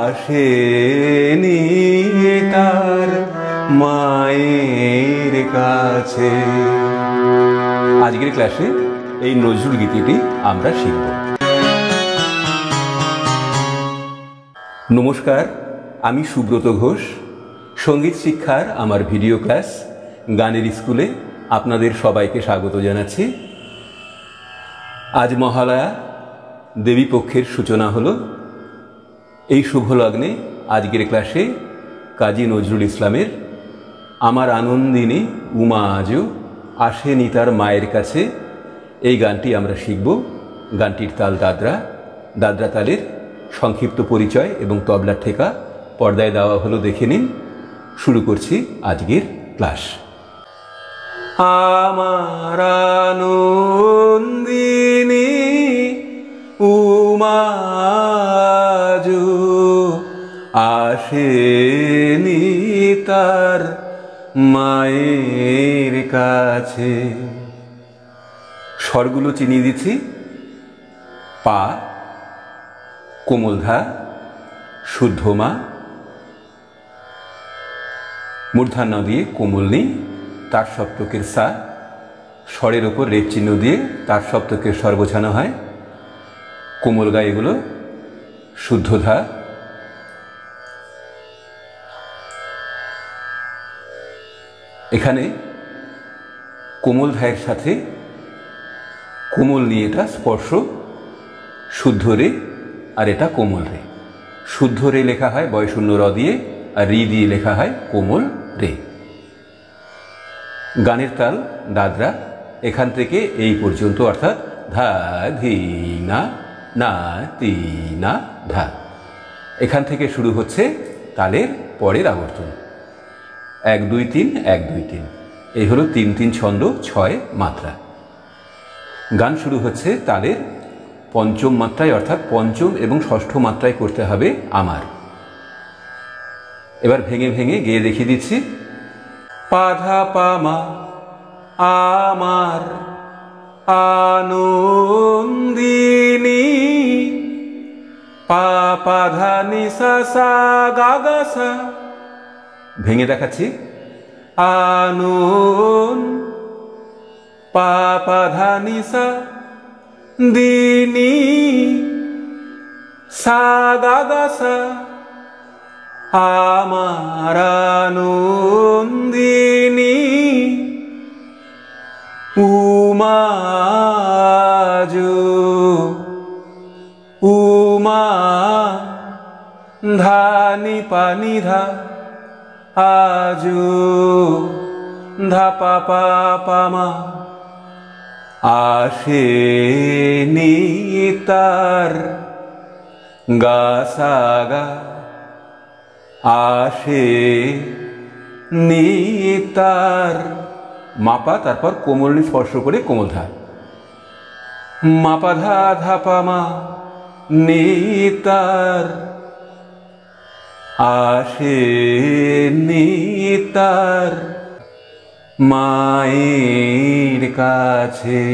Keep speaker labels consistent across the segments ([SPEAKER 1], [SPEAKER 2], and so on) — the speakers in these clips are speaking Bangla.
[SPEAKER 1] আসেনি তার মায়ের কাছে। আজকের ক্লাসে এই নজরুল গীতিটি আমরা শিখব। নমস্কার, আমি সুব্রত ঘোষ। সঙ্গীত শিক্ষার আমার ভিডিও ক্লাস গানের স্কুলে আপনাদের সবাইকে স্বাগত জানাচ্ছি। আজ মহালয়া, দেবী পক্ষের সূচনা হলো। এই শুভ লগ্নে আজকের ক্লাসে কাজী নজরুল ইসলামের আমার আনন্দিনী উমা আজও আসেনি তার মায়ের কাছে এই গানটি আমরা শিখব। গানটির তাল দাদরা। দাদরা তালের সংক্ষিপ্ত পরিচয় এবং তবলার ঠেকা পর্দায় দেওয়া হলো, দেখে নিন। শুরু করছি আজকের ক্লাস। আমার আনন্দিনী উমা আজও আসেনি তার মায়ের কাছে। স্বরগুলো চিনিয়ে দিচ্ছি। পা, কোমলধা, শুদ্ধমা, মূর্ধন্য দিয়ে কোমল নি, তার সপ্তকের সা, স্বরের ওপর রেপ চিহ্ন দিয়ে তার সপ্তকের স্বর বোঝানো হয়। কোমল গা এগুলো শুদ্ধধা। এখানে কোমল ধায়ের সাথে কোমল নিয়ে এটা স্পর্শ, শুদ্ধ রে, আর এটা কোমল রে। শুদ্ধ রে লেখা হয় বয়শূন্য র দিয়ে, আর রি দিয়ে লেখা হয় কোমল রে। গানের তাল দাদরা। এখান থেকে এই পর্যন্ত, অর্থাৎ ধা ধি না না তি না ধা। এখান থেকে শুরু হচ্ছে তালের পরের আবর্তন। 1 2 3 1 2 3। এই হলো 3 3 ছন্দ, 6 মাত্রা। গান শুরু হচ্ছে তালের পঞ্চম মাত্রায়, অর্থাৎ পঞ্চম এবং ষষ্ঠ মাত্রায় করতে হবে আমার। এবার ভেঙে ভেঙে গেয়ে দেখিয়ে দিচ্ছি। পাধা পামা আমার আনন্দিনী, পা পাধা নিসা সা গা গা সা। ভেঙে দেখাচ্ছি। আনন পা পাধা নিসা দিনী সা গা গা সা। আমার আনন্দিনী উমা আজও, উমা ধা নি পা নি ধা আজও ধা পা পা পা মা। আসেনি তার গা সা গা, আসেনি তার মাপা, তারপর কোমল নি স্পর্শ করে কোমল ধা, মাপা ধা ধা পা মা নি তার। আসেনি তার মায়ের কাছে।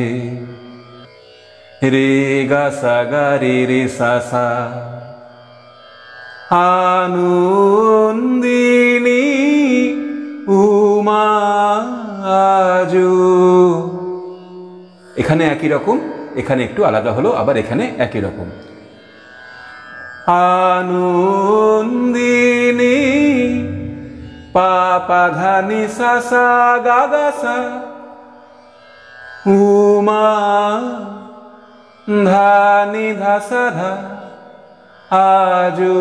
[SPEAKER 1] রে গা সা গা রে রে সা সা। আনন্দিনী উমা আজও। এখানে একই রকম, এখানে একটু আলাদা হলো, আবার এখানে একই রকম। আনন্দিনী পা পা ধা নি সা সা গা গা সা। উমা ধা নি ধা সা ধা আজও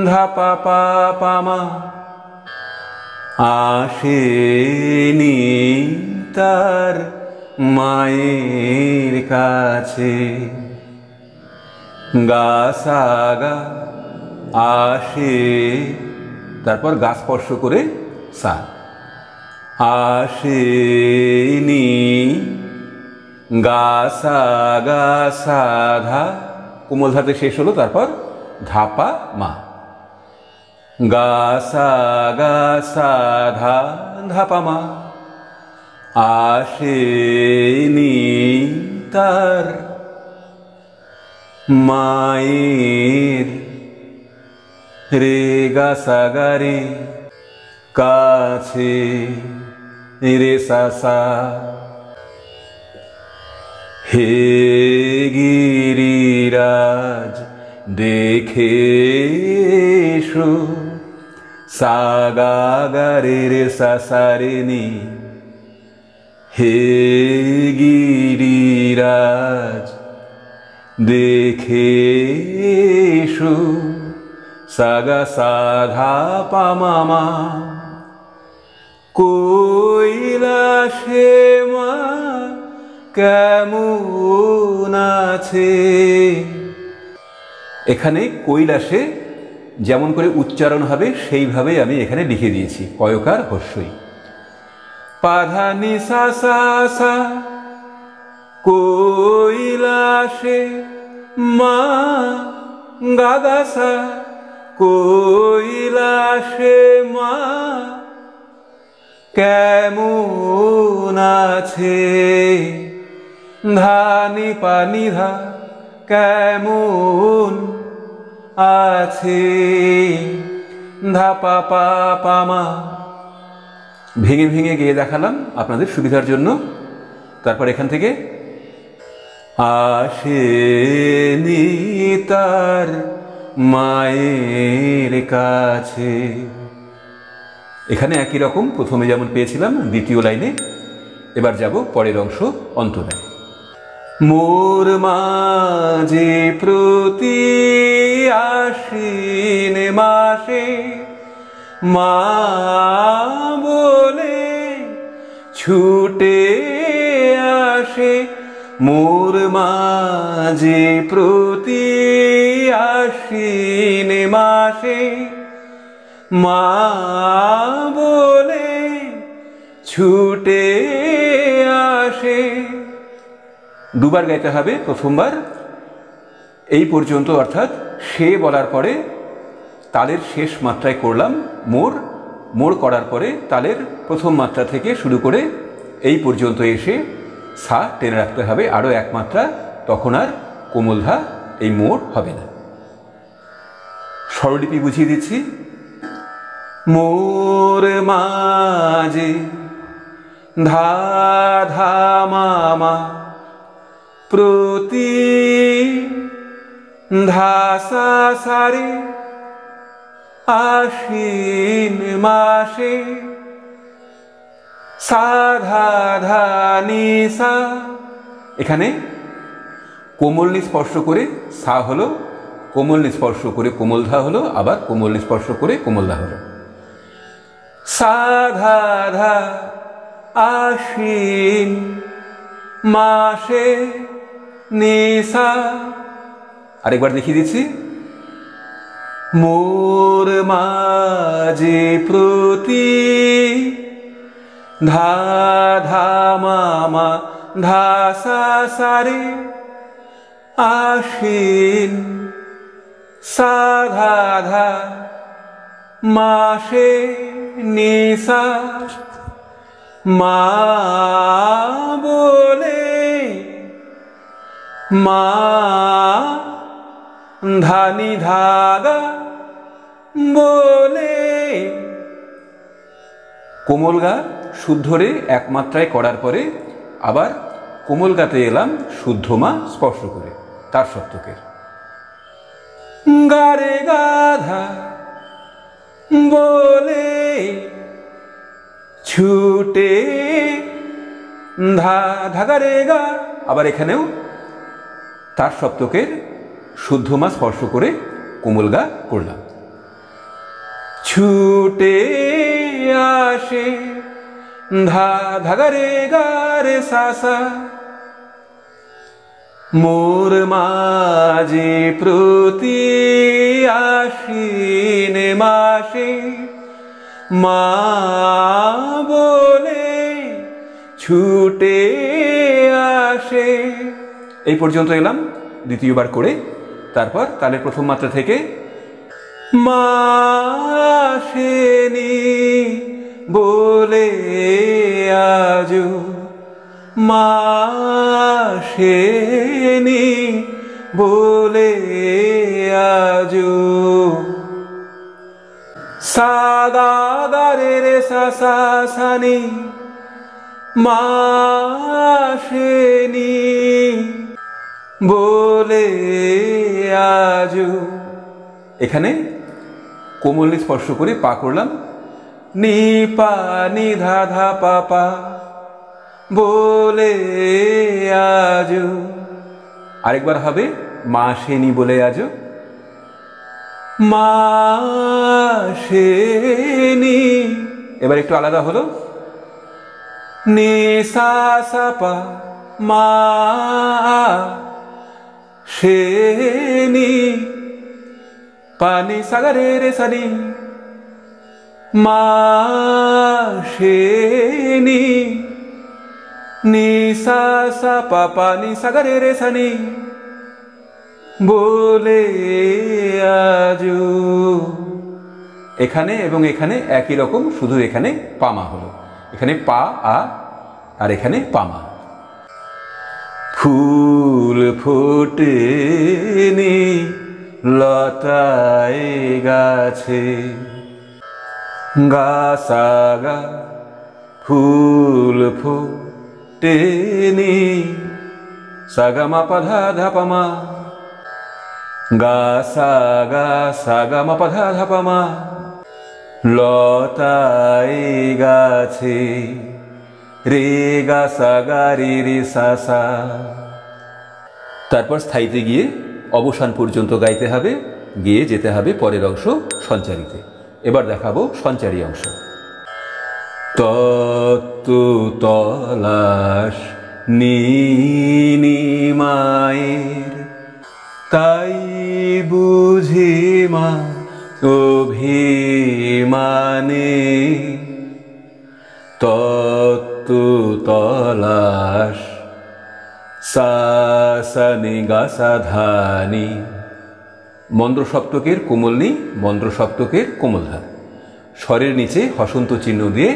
[SPEAKER 1] ধা পা পা পা মা। আসেনি তার মায়ের কাছে। গা সা গা, আসে, তারপর গা স্পর্শ করে সা। আসেনি গা সা গা সা ধা, কোমল ধাতে শেষ হলো, তারপর ধা পা মা। গা সা গা সা ধা ধা পা মা। আসেনি তার মায়ের রে গা সা গা রে, কাছে রে সা সা। হে গিরিরাজ দেখে এসো, সা গা গা রে রে সা সা রে নি। হে গিরিরাজ দেখে এসো, সা গা সা ধা পা মা মা। কৈলাসে মা কেমন আছে। এখানে কৈলাসে যেমন করে উচ্চারণ হবে সেইভাবে আমি এখানে লিখে দিয়েছি, কয়কার হস্যই। পাধা নি সা সা সা, কৈলাসে মা গা গা সা, কৈলাসে মা কেমন আছে। ধা নি পা নি ধা, কেমন আছে। ধা পা পা পা মা। ভেঙে ভেঙে গিয়ে দেখালাম আপনাদের সুবিধার জন্য। তারপর এখান থেকে আসেনি তার মায়ের কাছে। এখানে একই রকম প্রথমে যেমন পেয়েছিলাম দ্বিতীয় লাইনে, এবার যাব পরের অংশ অন্তরায়। মোর মাঝে প্রতি আশ্বিন মাসে, মা বলে ছুটে আসে। মোর মাঝে প্রতি আশ্বিন মাসে, মা বলে ছুটে আসে। দুবার গাইতে হবে, প্রথমবার এই পর্যন্ত, অর্থাৎ সে বলার পরে তালের শেষ মাত্রায় করলাম মোর। মোর করার পরে তালের প্রথম মাত্রা থেকে শুরু করে এই পর্যন্ত এসে সা টেনে রাখতে হবে আরও এক মাত্রা, তখন আর কোমলধা এই মোর হবে না। স্বরলিপি বুঝিয়ে দিচ্ছি। মোর মাঝে ধা ধা মা মা, প্রতি ধা সা সা রে, আশ্বিন মাসে সা ধা ধা নি সা। এখানে কোমল নি স্পর্শ করে সা হলো, কোমল নি স্পর্শ করে কোমলধা হলো, আবার কোমল নি স্পর্শ করে কোমলধা হলো। সা ধা ধা আশ্বিন মাসে নি সা। আরেকবার দেখিয়ে দিচ্ছি। মোর মাঝে প্রতি ধা ধা মা মা, ধা সা সা রে, আশ্বিন সা ধা ধা মাসে নি সা। মা বলে মা ধানি ধাগা বলে। কোমল গা শুদ্ধ রে এক মাত্রায় করার পরে আবার কোমল গাতে এলাম শুদ্ধ মা স্পর্শ করে তার সপ্তকের। গারে গাধা বলে ছুটে ধা ধাগা রে গা, আবার এখানেও তার সপ্তকের শুদ্ধ মা স্পর্শ করে কোমল গা করলাম। ছুটে আসে ধা ধাগা রে গা রে সা সা। মোর মাঝে প্রতি আশ্বিন মাসে, মা বলে ছুটে আসে। এই পর্যন্ত এলাম দ্বিতীয়বার করে। তারপর তালের প্রথম মাত্রা থেকে মা আসেনি বলে আজো, মা আসেনি বলে আজো। সা গা গা রে রে সা সা সা নি মা আসেনি বলে আজো। এখানে কোমল স্পর্শ করে পা করলাম, নি পা নি ধা ধা পা পা বলে আজো। আরেকবার হবে মা আসেনি বলে আজো, মা আসেনি। এবার একটু আলাদা হলো, নি সা সা পা মা আসেনি পা নি সা গা রে রে সা নি মা আসেনি নি সা সা পা পা নি সা গা রে রে সা নি বলে আজো। এখানে এবং এখানে একই রকম, শুধু এখানে পামা হলো, এখানে পা আ আর এখানে পামা। ফুল ফোটেনি লতায় গাছে, গা সা গা ফুল ফোটেনি সা গা মা পা ধা ধা পা মা, গা সা গা মা পা ধা ধা পা মা। লতায় গাছে রে গা সা গা রে রে সা সা। তারপর স্থায়ীতে গিয়ে অবসান পর্যন্ত গাইতে হবে, গিয়ে যেতে হবে পরের অংশ সঞ্চারিতে। এবার দেখাবো সঞ্চারী অংশ। তত্ত্ব তলাশ নি মায়ের, তাই বুঝি মা অভিমানে, তত্ত্ব তলাশ সা সা নি গা সা ধা নি। মন্দ্র সপ্তকের কোমল নি, মন্দ্র সপ্তকের কোমল ধা। স্বরের নিচে হসন্ত চিহ্ন দিয়ে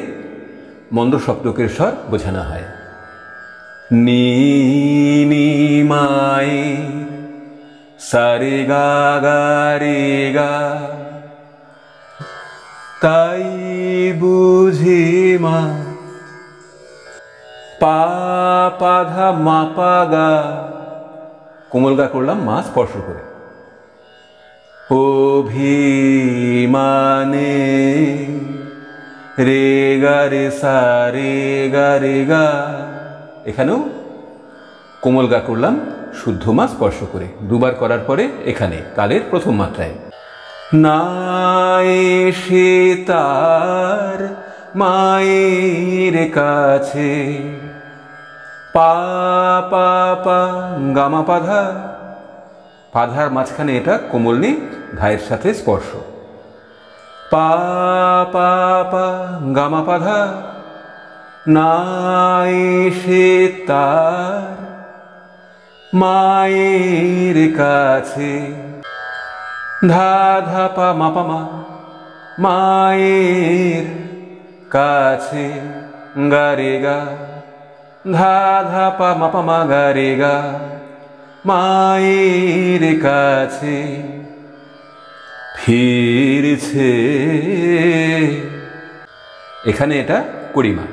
[SPEAKER 1] মন্দ্র সপ্তকের স্বর বোঝানো হয়। নি নি মায়ে সা রে গা গা রে গা, তাই বুঝি মা পা পা ধা মা পা গা। কোমল গা করলাম মা স্পর্শ করে। অভিমানে রে গা রে সা রে গা রে গা। এখানেও কোমল গা করলাম শুদ্ধ মা স্পর্শ করে, দুবার করার পরে এখানে কালের প্রথম মাত্রায়। না এসে তার মায়ের কাছে, পা পা পা গামা পাধা, পাধার মাঝখানে এটা কোমল নি, ধায়ের সাথে স্পর্শ। পা পা পা গামা পাধা, না এসে তার মায়ের কাছে, ধা ধা পা মা পা মা মায়ের কাছে, গা রে গা ধা ধা পা মা পা মা গা রে গা, মায়ের কাছে ফিরছে। এখানে এটা কড়িমা,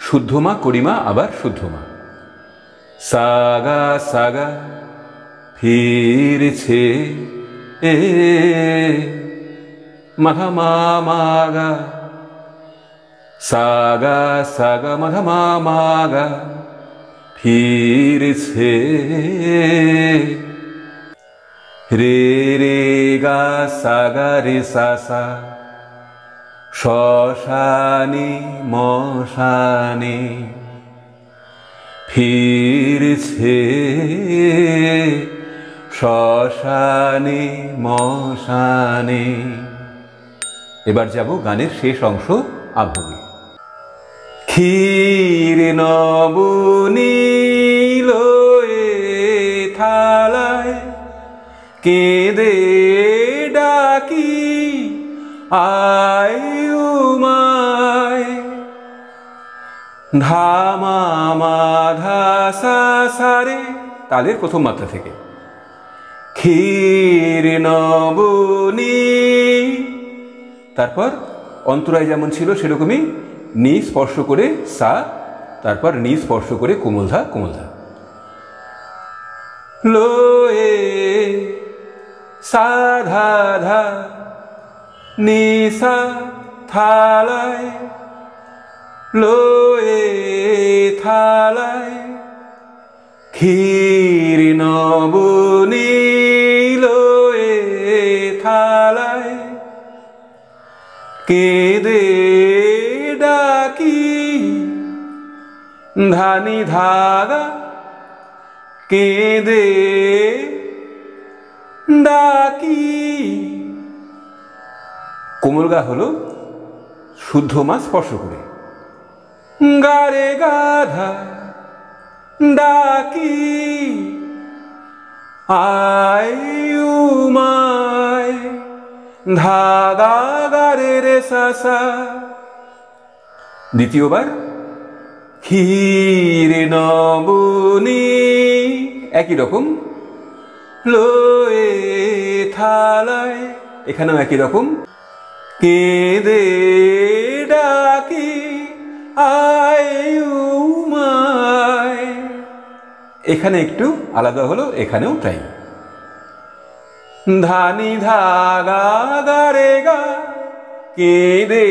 [SPEAKER 1] শুদ্ধ মা কড়িমা আবার শুদ্ধ মা। সাগা সাগা ফিরছে এ মাধা মা মাগা, সাগা সাগা মাধা মা মাগা ফিরছে। রে রে গা সাগা রে সা সা, শ্মশানে মশানে ফিরছে, শ্মশানে মশানে। এবার যাব গানের শেষ অংশ আভোগে। ক্ষীর নবনীল থালায় কেঁদে ডাকি আয় উমায়, ধামা মাধা সা সা রে, তালের প্রথম মাত্রা থেকে। ক্ষীর নবনী তারপর অন্তরায় যেমন ছিল সেরকমই নি স্পর্শ করে সা, তারপর নি স্পর্শ করে কোমলধা কোমলধা। লো এ সা ধা ধা নি সা থালায়, লো এ থালায় ক্ষীর নবনী, লো এ থালায় কেঁদে ডাকি, ধানি ধাগা কেঁদে ডাকি। কোমলগা হলো শুদ্ধ মা স্পর্শ করে, গারে গাধা ডাকি, আয়ুমায় ধাগা গারে রে সাসা। দ্বিতীয়বার ক্ষীর নবনী, একই রকম লো এ থালায়, এখানেও একই রকম কেঁদে ডাকি, আয়ুমায়। এখানে একটু আলাদা হলো, এখানেও তাই। ধানি ধাগা গারে গা কেঁদে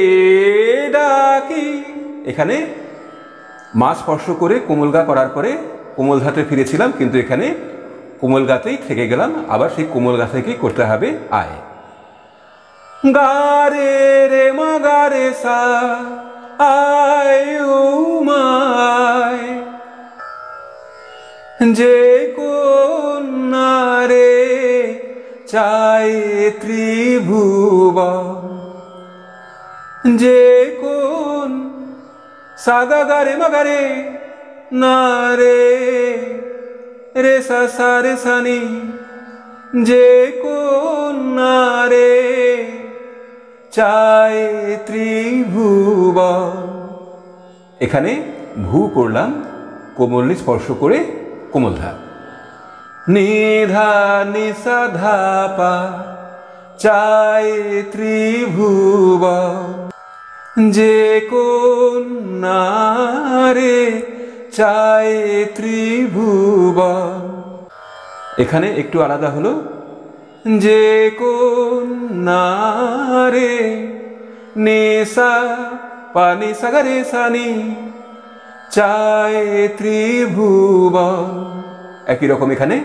[SPEAKER 1] ডাকি, এখানে মা স্পর্শ করে কোমলগা করার পরে কোমলধাতে ফিরেছিলাম, কিন্তু এখানে কোমলগাতেই থেকে গেলাম, আবার সেই কোমলগা থেকেই করতে হবে আয়। গারে রে মা গারে সা আয়ুমায়, যে কন্যারে চায় ত্রিভুবন, যে কোন সাগা গারে মাগারে না রে রে সা সা রে সানি, যে কন্যারে চায় ত্রিভুবন। এখানে ভূ করলাম কোমল স্পর্শ করে কোমলধা। নিধা নিসা ধা পা চায় ত্রিভুবন, যে কন্যারে চায় ত্রিভুবন। এখানে একটু আলাদা হলো, যে কন্যারে নেশা পানি সাগরে সানি চায় ত্রিভুবন। একই রকম এখানে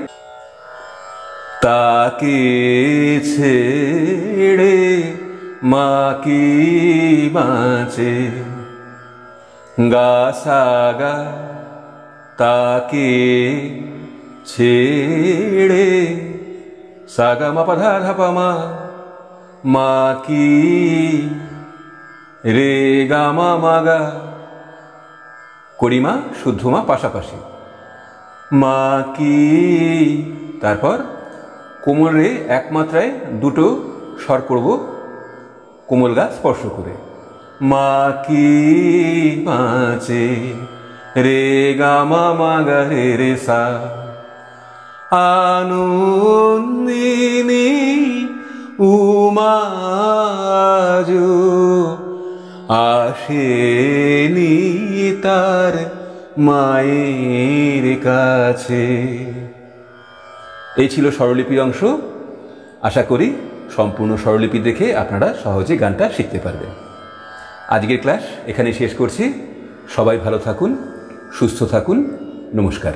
[SPEAKER 1] তাকে ছেড়ে মা কি বাঁচে, গা সাগা তাকে ছেড়ে সাগা মা পাধা ধাপা মা, মা কি রে গা মা মাগা, করিমা শুদ্ধ মা পাশাপাশি, মা কি। তারপর কোমল রে এক মাত্রায় দুটো স্বর করব কোমলগা স্পর্শ করে, মা কি বাঁচে রে গা মা মাগা রে রে সা। আনন্দিনী উমা আজো আসেনি তার মায়ের কাছে। এই ছিল স্বরলিপির অংশ। আশা করি সম্পূর্ণ স্বরলিপি দেখে আপনারা সহজে গানটা শিখতে পারবেন। আজকের ক্লাস এখানে শেষ করছি। সবাই ভালো থাকুন, সুস্থ থাকুন। নমস্কার।